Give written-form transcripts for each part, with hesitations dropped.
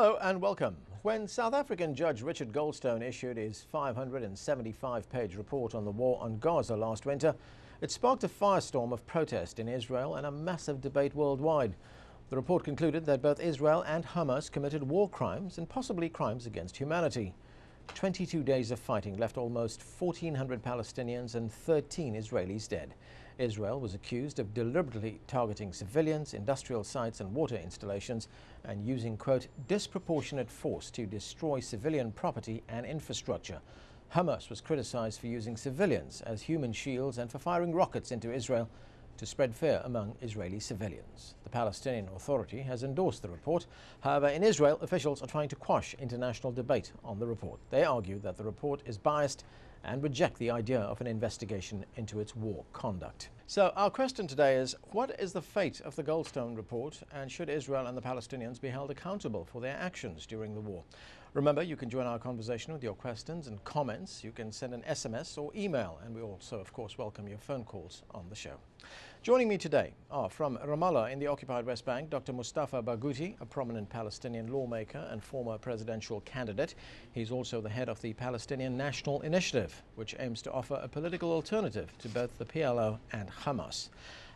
Hello and welcome. When South African Judge Richard Goldstone issued his 575-page report on the war on Gaza last winter, it sparked a firestorm of protest in Israel and a massive debate worldwide. The report concluded that both Israel and Hamas committed war crimes and possibly crimes against humanity. 22 days of fighting left almost 1,400 Palestinians and 13 Israelis dead. Israel was accused of deliberately targeting civilians, industrial sites and water installations and using, quote, disproportionate force to destroy civilian property and infrastructure. Hamas was criticized for using civilians as human shields and for firing rockets into Israel to spread fear among Israeli civilians. The Palestinian Authority has endorsed the report. However, in Israel, officials are trying to quash international debate on the report. They argue that the report is biased and reject the idea of an investigation into its war conduct. So our question today is, what is the fate of the Goldstone report, and should Israel and the Palestinians be held accountable for their actions during the war? Remember, you can join our conversation with your questions and comments. You can send an SMS or email, and we also, of course, welcome your phone calls on the show. Joining me today are from Ramallah in the occupied West Bank, Dr. Mustafa Barghouti, a prominent Palestinian lawmaker and former presidential candidate. He's also the head of the Palestinian National Initiative, which aims to offer a political alternative to both the PLO and Hamas.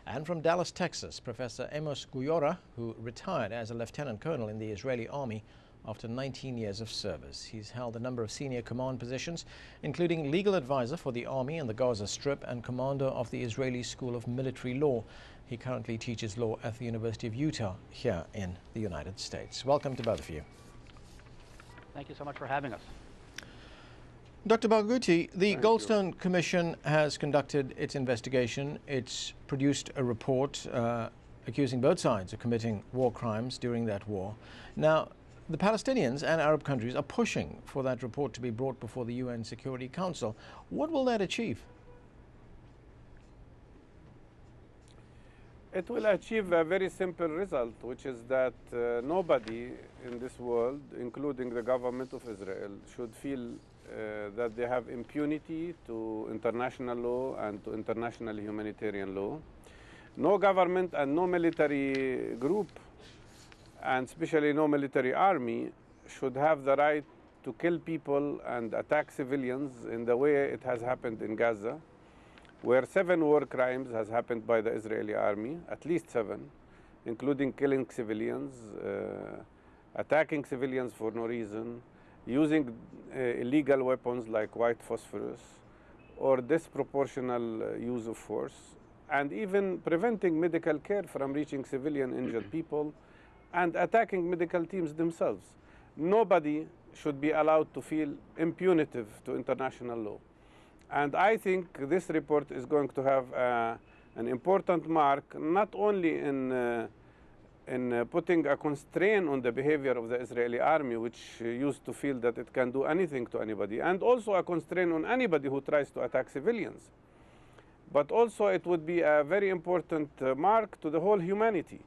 And from Dallas, Texas, Professor Amos Gora, who retired as a lieutenant colonel in the Israeli army after 19 years of service. He's held a number of senior command positions, including legal advisor for the Army and the Gaza Strip and commander of the Israeli School of Military Law. He currently teaches law at the University of Utah here in the United States. Welcome to both of you. Thank you so much for having us. Dr. Barghouti, the Goldstone Commission has conducted its investigation. It's produced a report accusing both sides of committing war crimes during that war. Now, the Palestinians and Arab countries are pushing for that report to be brought before the UN Security Council. What will that achieve? It will achieve a very simple result, which is that nobody in this world, including the government of Israel, should feel that they have impunity to international law and to international humanitarian law. No government and no military group, and especially no military army, should have the right to kill people and attack civilians in the way it has happened in Gaza, where 7 war crimes has happened by the Israeli army, at least 7, including killing civilians, attacking civilians for no reason, using illegal weapons like white phosphorus, or disproportional use of force, and even preventing medical care from reaching civilian injured people, and attacking medical teams themselves. Nobody should be allowed to feel impunitive to international law. And I think this report is going to have an important mark, not only in putting a constraint on the behavior of the Israeli army, which used to feel that it can do anything to anybody, and also a constraint on anybody who tries to attack civilians. But also it would be a very important mark to the whole humanity.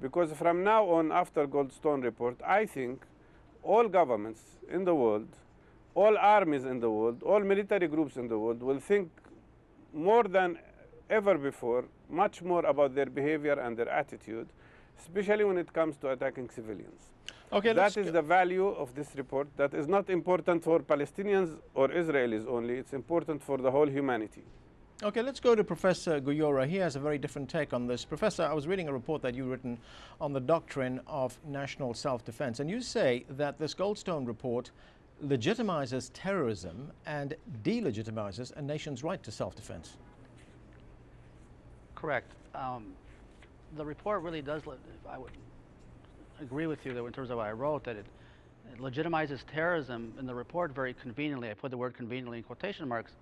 Because from now on, after Goldstone report, I think all governments in the world, all armies in the world, all military groups in the world will think more than ever before, much more about their behavior and their attitude, especially when it comes to attacking civilians. Okay, that is the value of this report. That is not important for Palestinians or Israelis only. It's important for the whole humanity. Okay, let's go to Professor Gora. He has a very different take on this. Professor, I was reading a report that you've written on the doctrine of national self-defense, and you say that this Goldstone report legitimizes terrorism and delegitimizes a nation's right to self-defense. Correct. The report really does, I would agree with you that in terms of what I wrote, that it legitimizes terrorism in the report very conveniently. I put the word conveniently in quotation marks.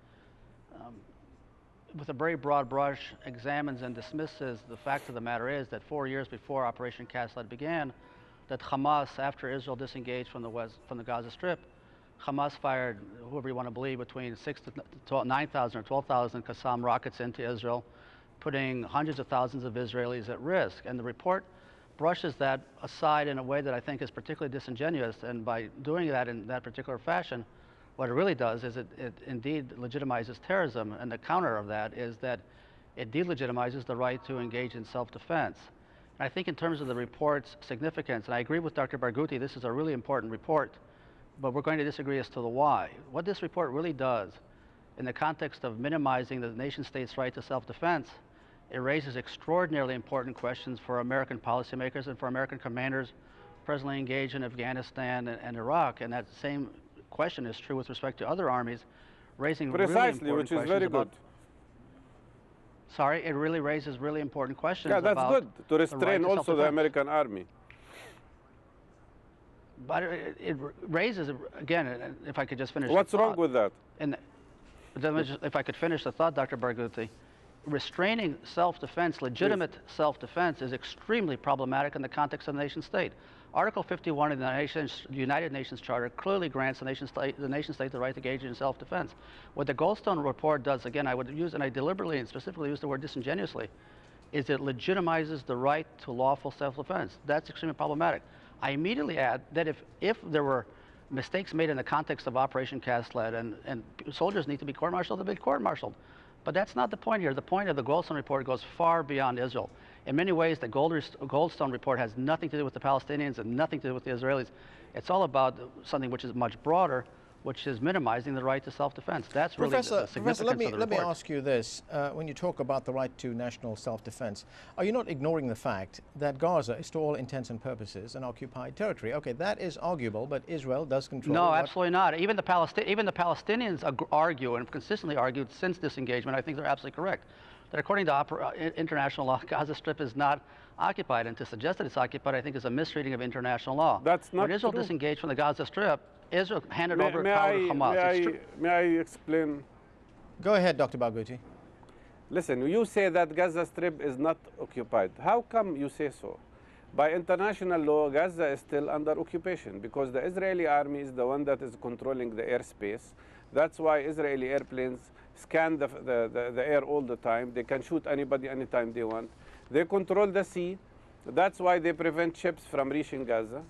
With a very broad brush, examines and dismisses the fact of the matter is that 4 years before Operation Cast Lead began, that Hamas, after Israel disengaged from the Gaza Strip, Hamas fired, whoever you want to believe, between 9,000 or 12,000 Qassam rockets into Israel, putting hundreds of thousands of Israelis at risk. And the report brushes that aside in a way that I think is particularly disingenuous, and by doing that in that particular fashion, what it really does is it indeed legitimizes terrorism, and the counter of that is that it delegitimizes the right to engage in self-defense. I think in terms of the report's significance, and I agree with Dr. Barghouti, this is a really important report, but we're going to disagree as to the why. What this report really does, in the context of minimizing the nation-state's right to self-defense, it raises extraordinarily important questions for American policymakers and for American commanders presently engaged in Afghanistan and Iraq. And that same question is true with respect to other armies, raising really important questions. Precisely, which is very good. Sorry, it really raises really important questions. Yeah, that's about good, to restrain the right to also the American army. But it raises, again, if I could just finish What's the thought, wrong with that? And if I could finish the thought, Dr. Barghouti, restraining self-defense, legitimate self-defense, is extremely problematic in the context of the nation-state. Article 51 of the United Nations Charter clearly grants the nation-state the right to engage in self-defense. What the Goldstone report does, again, I would use, and I deliberately and specifically use the word disingenuously, is it legitimizes the right to lawful self-defense. That's extremely problematic. I immediately add that if there were mistakes made in the context of Operation Cast Lead and soldiers need to be court-martialed, they'll be court-martialed. But that's not the point here. The point of the Goldstone report goes far beyond Israel. In many ways, the Goldstone report has nothing to do with the Palestinians and nothing to do with the Israelis. It's all about something which is much broader, which is minimizing the right to self-defense. That's really the significance Professor, of the report. let me ask you this. When you talk about the right to national self-defense, are you not ignoring the fact that Gaza is to all intents and purposes an occupied territory? Okay, that is arguable, but Israel does control. No, absolutely not. Even the Palestinians argue, and have consistently argued since disengagement, I think they're absolutely correct, that according to international law, Gaza Strip is not occupied, and to suggest that it's occupied, I think, is a misreading of international law. That's not When Israel true. disengaged from the Gaza Strip, Israel handed over power to Hamas. May I explain? Go ahead, Dr. Barghouti. Listen, you say that Gaza Strip is not occupied. How come you say so? By international law, Gaza is still under occupation because the Israeli army is the one that is controlling the airspace. That's why Israeli airplanes scan the air all the time. They can shoot anybody anytime they want. They control the sea. That's why they prevent ships from reaching Gaza.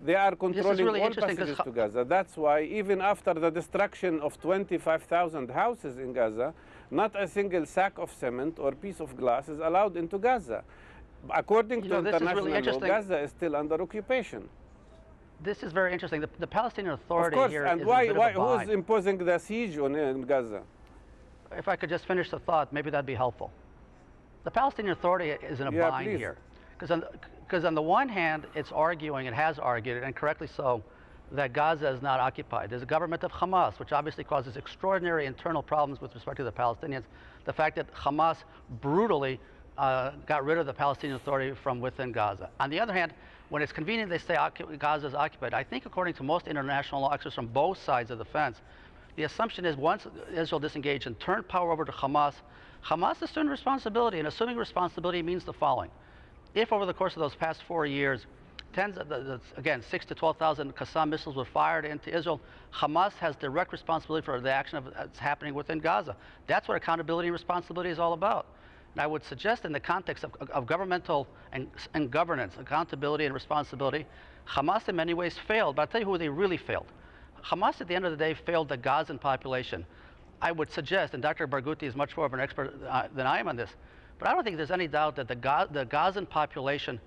They are controlling really all passages to Gaza. That's why even after the destruction of 25,000 houses in Gaza, not a single sack of cement or piece of glass is allowed into Gaza. According to international law, Gaza is still under occupation. This is very interesting. The Palestinian Authority of course, here and is why, in a bit of a who bind. is imposing the siege on Gaza? If I could just finish the thought, maybe that'd be helpful. The Palestinian Authority is in a bind please. here. Because on the one hand, it's arguing, and has argued, and correctly so, that Gaza is not occupied. There's a government of Hamas, which obviously causes extraordinary internal problems with respect to the Palestinians. The fact that Hamas brutally got rid of the Palestinian Authority from within Gaza. On the other hand, when it's convenient, they say Gaza is occupied. I think according to most international law experts from both sides of the fence, the assumption is once Israel disengaged and turned power over to Hamas, Hamas assumed responsibility, and assuming responsibility means the following. If over the course of those past 4 years, again, 6,000 to 12,000 Qassam missiles were fired into Israel, Hamas has direct responsibility for the action that's happening within Gaza. That's what accountability and responsibility is all about. And I would suggest in the context of governmental and governance, accountability and responsibility, Hamas in many ways failed, but I'll tell you who they really failed. Hamas at the end of the day failed the Gazan population. I would suggest, and Dr. Barghouti is much more of an expert than I am on this, but I don't think there's any doubt that the Gazan population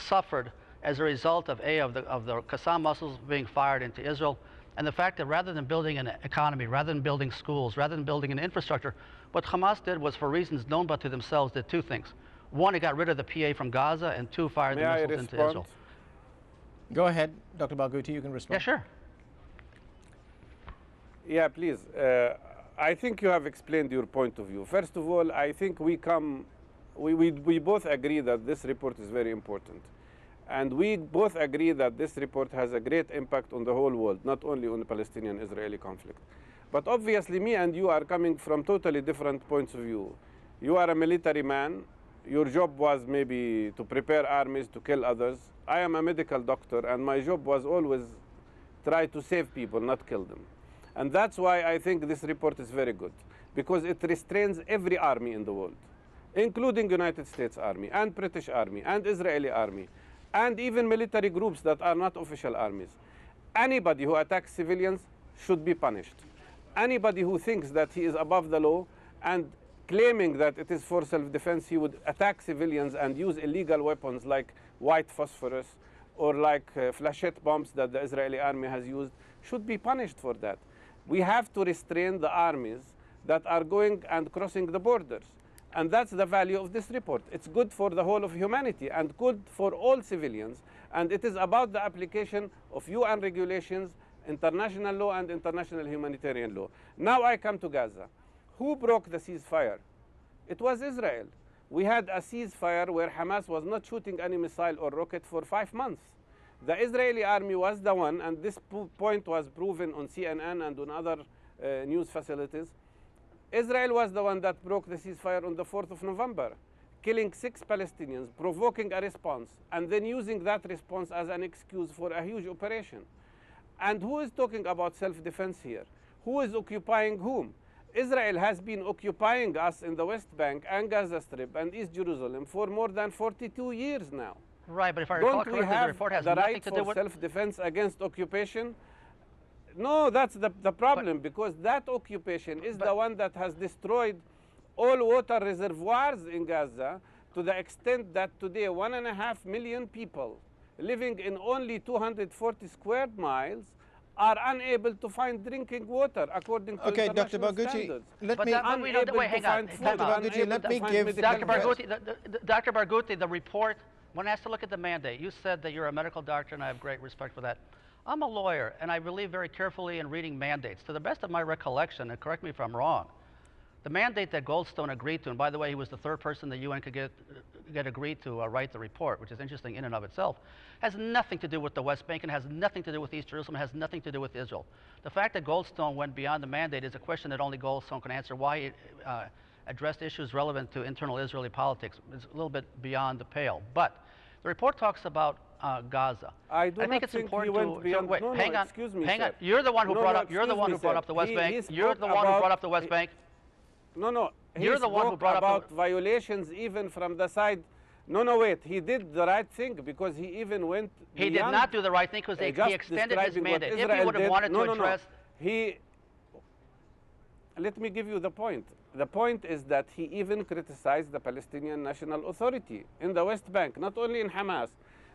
suffered as a result of the Qassam missiles being fired into Israel, and the fact that rather than building an economy, rather than building schools, rather than building an infrastructure, what Hamas did was, for reasons known but to themselves, did two things. One, it got rid of the PA from Gaza, and two, fired the missiles into Israel. Go ahead, Dr. Barghouti, you can respond. Yeah, sure. Yeah, please. I think you have explained your point of view. First of all, I think we both agree that this report is very important. And we both agree that this report has a great impact on the whole world, not only on the Palestinian-Israeli conflict. But obviously, me and you are coming from totally different points of view. You are a military man. Your job was maybe to prepare armies to kill others. I am a medical doctor, and my job was always try to save people, not kill them. And that's why I think this report is very good, because it restrains every army in the world, including United States Army and British Army and Israeli Army, and even military groups that are not official armies. Anybody who attacks civilians should be punished. Anybody who thinks that he is above the law and claiming that it is for self-defense, he would attack civilians and use illegal weapons like white phosphorus or like flechette bombs that the Israeli army has used, should be punished for that. We have to restrain the armies that are going and crossing the borders. And that's the value of this report. It's good for the whole of humanity and good for all civilians. And it is about the application of UN regulations, international law, and international humanitarian law. Now I come to Gaza. Who broke the ceasefire? It was Israel. We had a ceasefire where Hamas was not shooting any missile or rocket for 5 months. The Israeli army was the one, and this point was proven on CNN and on other news facilities. Israel was the one that broke the ceasefire on the 4th of November, killing 6 Palestinians, provoking a response, and then using that response as an excuse for a huge operation. And who is talking about self-defense here? Who is occupying whom? Israel has been occupying us in the West Bank and Gaza Strip and East Jerusalem for more than 42 years now. Right, but if I recall correctly, the report has nothing to do with... Don't we have the right for self-defense against occupation? No, that's the problem, because that occupation is the one that has destroyed all water reservoirs in Gaza to the extent that today 1.5 million people living in only 240 square miles are unable to find drinking water according to international Dr. standards. Dr. Barghouti, the report, one has to look at the mandate. You said that you're a medical doctor, and I have great respect for that. I'm a lawyer, and I believe very carefully in reading mandates. To the best of my recollection, and correct me if I'm wrong, the mandate that Goldstone agreed to, and by the way, he was the 3rd person the UN could get agreed to write the report, which is interesting in and of itself, has nothing to do with the West Bank and has nothing to do with East Jerusalem, has nothing to do with Israel. The fact that Goldstone went beyond the mandate is a question that only Goldstone can answer. Why it addressed issues relevant to internal Israeli politics is a little bit beyond the pale. But the report talks about Gaza. I think it's important to excuse me, hang on. You're the one who brought up. You're the one who brought up the West Bank. You're the one who brought up the West Bank. No. You're the one who brought up violations even from the side. No, wait. He did the right thing because he even went. He did not do the right thing because he extended his mandate. If he would have wanted to address. Let me give you the point. The point is that he even criticized the Palestinian National Authority in the West Bank, not only in Hamas,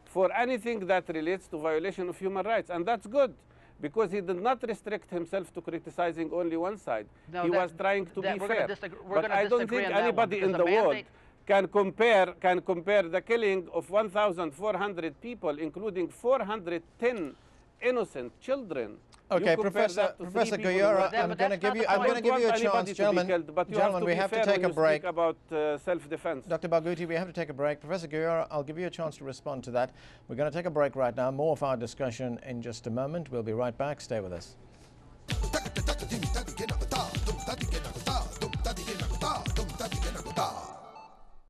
for anything that relates to violation of human rights. And that's good, because he did not restrict himself to criticizing only one side. No, he was trying to be fair. But I don't think anybody in the world can compare the killing of 1,400 people, including 410 innocent children. Okay, Professor Gora, I'm going to give you a chance, gentlemen. We have to take a break. About self-defense. Dr. Barghouti, we have to take a break. Professor Gora, I'll give you a chance to respond to that. We're going to take a break right now. More of our discussion in just a moment. We'll be right back. Stay with us.